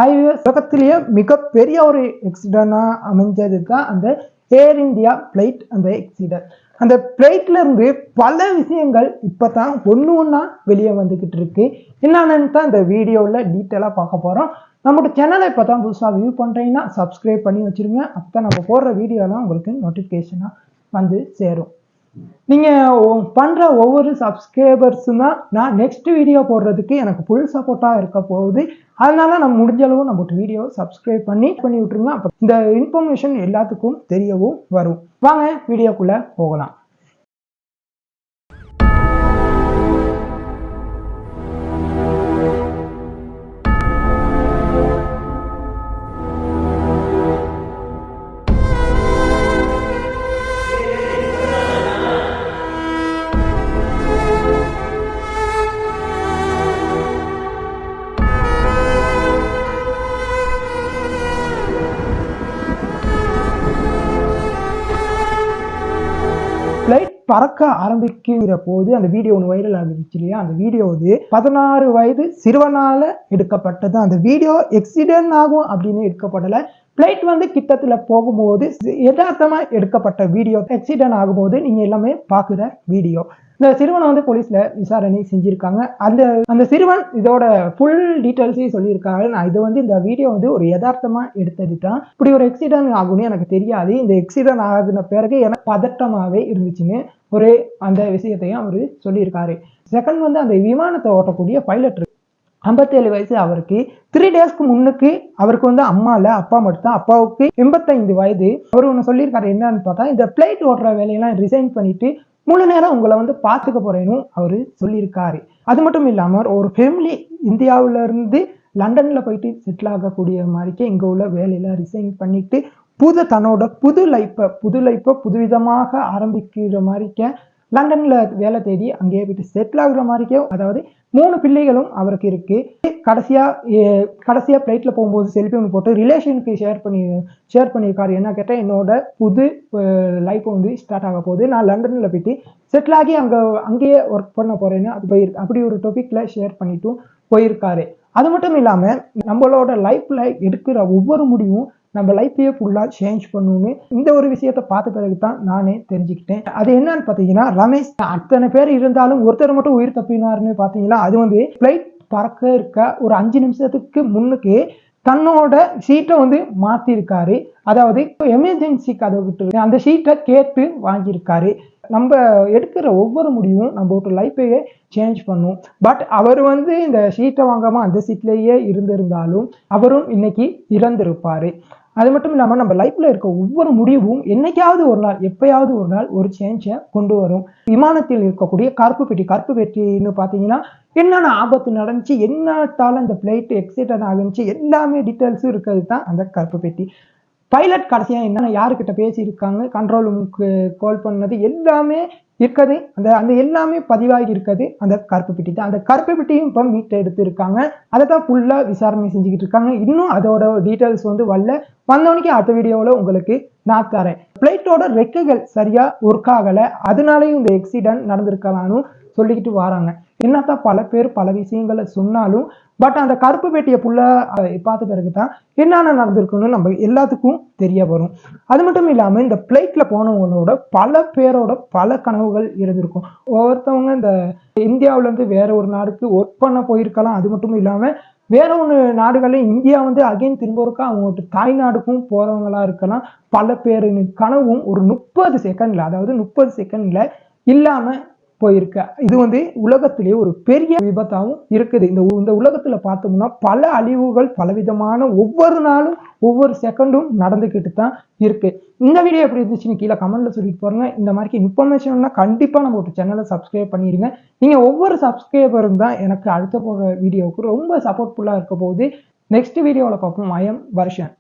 உலகத்திலேயே மிகப்பெரிய ஒரு எக்ஸிடென்டா அமைஞ்சது தான் அந்த ஏர் இந்தியா பிளைட் அந்த எக்ஸிடென்ட். அந்த பிளைட்ல இருந்து பல விஷயங்கள் இப்பதான் ஒண்ணா வெளியே வந்துகிட்டு இருக்கு. என்னன்னு தான் இந்த வீடியோவில் டீட்டெயிலா பார்க்க போறோம். நம்மளோட சேனலை இப்பதான் புதுசா வியூ பண்றீங்கன்னா சப்ஸ்கிரைப் பண்ணி வச்சிருங்க. அப்பதான் நம்ம போடுற வீடியோலாம் உங்களுக்கு நோட்டிபிகேஷனா வந்து சேரும். நீங்க பண்ற ஒவ்வொரு சப்ஸ்கிரைபர்ஸும் தான் நான் நெக்ஸ்ட் வீடியோ போடுறதுக்கு எனக்கு ஃபுல் சப்போர்ட்டா இருக்க போகுது. அதனால நம்ம முடிஞ்ச அளவு நம்ம வீடியோ சப்ஸ்கிரைப் பண்ணி விட்டுருங்க. அப்ப இந்த இன்ஃபர்மேஷன் எல்லாத்துக்கும் தெரியவும் வரும். வாங்க வீடியோக்குள்ள போகலாம். பிளைட் பறக்க ஆரம்பிக்கிற போது அந்த வீடியோ ஒன்று வைரல் ஆகிடுச்சு இல்லையா? அந்த வீடியோ வந்து 16 வயது சிறுவனால எடுக்கப்பட்டது. அந்த வீடியோ எக்ஸிடென்ட் ஆகும் அப்படின்னு எடுக்கப்படல. பிளைட் வந்து கிட்டத்துல போகும்போது யதார்த்தமா எடுக்கப்பட்ட வீடியோ. எக்ஸிடென்ட் ஆகும்போது நீங்க எல்லாமே பாக்குற வீடியோ. இந்த சிறுவனை வந்து போலீஸ்ல விசாரணை செஞ்சிருக்காங்க. அந்த சிறுவன் இதோட ஃபுல் டீட்டெயில்ஸையும் சொல்லியிருக்காரு. நான் இது வந்து இந்த வீடியோ வந்து ஒரு யதார்த்தமா எடுத்தது தான். இப்படி ஒரு எக்ஸிடென்ட் ஆகும்னு எனக்கு தெரியாது. இந்த எக்ஸிடென்ட் ஆகுன பிறகு எனக்கு பதட்டமாவே இருந்துச்சுன்னு ஒரு அந்த விஷயத்தையும் அவரு சொல்லியிருக்காரு. செகண்ட் வந்து அந்த விமானத்தை ஓட்டக்கூடிய பைலட் 57 வயசு. அவருக்கு 3 டேஸ்க்கு முன்னுக்கு அவருக்கு வந்து அம்மா இல்ல, அப்பா மட்டும் தான். அப்பாவுக்கு 85 வயது. அவர் ஒன்று சொல்லியிருக்காரு. என்னன்னு பார்த்தா, இந்த பிளைட் ஓட்டுற வேலையெல்லாம் ரிசைன் பண்ணிட்டு முழு நேரம் உங்களை வந்து பார்த்துக்க போறேன்னு அவரு சொல்லியிருக்காரு. அது மட்டும் இல்லாம ஒரு ஃபேமிலி இந்தியாவில இருந்து லண்டன்ல போயிட்டு செட்டில் ஆகக்கூடிய மாதிரிக்கே இங்க உள்ள வேலையெல்லாம் ரிசைன் பண்ணிட்டு தன்னோட புது லைஃப்பை புதுவிதமாக ஆரம்பிக்கிற மாதிரிக்க லண்டன்ல வேலை தேடி அங்கேயே போயிட்டு செட்டில் ஆகுற மாதிரிக்கே, அதாவது 3 பிள்ளைகளும் அவருக்கு இருக்கு. கடைசியா பிளைட்ல போகும்போது செல்ஃபி ஒன்று போட்டு ரிலேஷனுக்கு ஷேர் பண்ணியிருக்காரு. என்ன கேட்டால், என்னோட புது லைஃப் வந்து ஸ்டார்ட் ஆக போகுது, நான் லண்டன்ல போயிட்டு செட்டில் ஆகி அங்கேயே ஒர்க் பண்ண போறேன்னு அப்படி ஒரு டாபிக்ல ஷேர் பண்ணிட்டும் போயிருக்காரு. அது மட்டும் இல்லாம நம்மளோட லைஃப்ல எடுக்கிற ஒவ்வொரு முடிவும் நம்ம லைஃபையே ஃபுல்லா சேஞ்ச் பண்ணணும்னு இந்த ஒரு விஷயத்தை பார்த்த பிறகுதான் நானே தெரிஞ்சுக்கிட்டேன். அது என்னன்னு பாத்தீங்கன்னா, ரமேஷ் அத்தனை பேர் இருந்தாலும் ஒருத்தர் மட்டும் உயிர் தப்பினாருன்னு பாத்தீங்களா? அது வந்து பிளைட் பறக்க இருக்க ஒரு 5 நிமிஷத்துக்கு முன்னுக்கு தன்னோட ஷீட்டை வந்து மாத்திருக்காரு. அதாவது எமர்ஜென்சி கதவு அந்த ஷீட்டை கேட்டு வாங்கியிருக்காரு. நம்ம எடுக்கிற ஒவ்வொரு முடிவும் நம்ம லைஃபையே சேஞ்ச் பண்ணும். பட் அவர் வந்து இந்த ஷீட்டை வாங்காம அந்த சீட்லேயே இருந்திருந்தாலும் அவரும் இன்னைக்கு இறந்திருப்பாரு. அது மட்டும் இல்லாமல் நம்ம லைஃப்ல இருக்க ஒவ்வொரு முடிவும் என்னைக்காவது ஒரு நாள், எப்பயாவது ஒரு நாள் ஒரு சேஞ்சை கொண்டு வரும். விமானத்தில் இருக்கக்கூடிய கருப்பு பெட்டின்னு பார்த்தீங்கன்னா, என்னென்ன ஆபத்து நடந்துச்சு, என்னத்தால இந்த பிளைட் எக்ஸிடென்ட் ஆகுச்சு, எல்லாமே டீட்டெயில்ஸும் இருக்கிறது தான் அந்த கருப்பு பெட்டி. பைலட் கடைசியா என்னென்ன யாருக்கிட்ட பேசியிருக்காங்க, கண்ட்ரோல் ரூமுக்கு கால் பண்ணது எல்லாமே இருக்குது. அந்த எல்லாமே பதிவாகி இருக்குது அந்த கருப்பு பெட்டி தான். அந்த கருப்பு பெட்டியும் இப்போ மீட் எடுத்து இருக்காங்க. அதை தான் ஃபுல்லா விசாரணை செஞ்சுக்கிட்டு இருக்காங்க. இன்னும் அதோட டீட்டெயில்ஸ் வந்து வந்தவனுக்கு அடுத்த வீடியோவில் உங்களுக்கு நான் தரேன். பிளைட்டோட ரெக்கைகள் சரியா ஒர்க் ஆகலை, அதனாலையும் இந்த எக்ஸிடென்ட் நடந்திருக்கலான்னு சொல்லிக்கிட்டு வராங்க. என்னத்தான் பல பேர் பல விஷயங்களை சொன்னாலும் பட் அந்த கருப்பு பெட்டியை ஃபுல்லா பார்த்த பிறகுதான் என்னென்ன நடந்திருக்குன்னு நம்ம எல்லாத்துக்கும் தெரிய வரும். அது மட்டும் இல்லாம இந்த பிளைட்ல போனவங்களோட பல பேரோட பல கனவுகள் இருந்திருக்கும். ஒவ்வொருத்தவங்க இந்த இந்தியாவில இருந்து வேற ஒரு நாடுக்கு ஒர்க் பண்ண போயிருக்கலாம். அது மட்டும் இல்லாம வேற ஒரு நாடுகளில் இந்தியா வந்து அகைன் திரும்ப இருக்கா அவங்க தாய்நாடுக்கும் போறவங்களா இருக்கலாம். பல பேரின் கனவும் ஒரு 30 செகண்ட்ல, அதாவது 30 செகண்ட்ல இல்லாம போயிருக்க. இது வந்து உலகத்திலேயே ஒரு பெரிய விபத்தாகவும் இருக்குது. இந்த உலகத்துல பார்த்தோம்னா பல அழிவுகள் பலவிதமான ஒவ்வொரு நாளும் ஒவ்வொரு செகண்டும் நடந்துக்கிட்டு தான் இருக்கு. இந்த வீடியோ எப்படி இருந்துச்சுன்னு கீழே கமெண்ட்ல சொல்லிட்டு போறேங்க. இந்த மாதிரி இன்ஃபர்மேஷன்னா கண்டிப்பா நம்ம ஒரு சேனலை சப்ஸ்கிரைப் பண்ணிருங்க. நீங்க ஒவ்வொரு சப்ஸ்கிரைபரும் தான் எனக்கு அடுத்த போகிற வீடியோவுக்கு ரொம்ப சப்போர்ட்ஃபுல்லா இருக்க போகுது. நெக்ஸ்ட் வீடியோவில் பார்ப்போம். I am வருஷன்.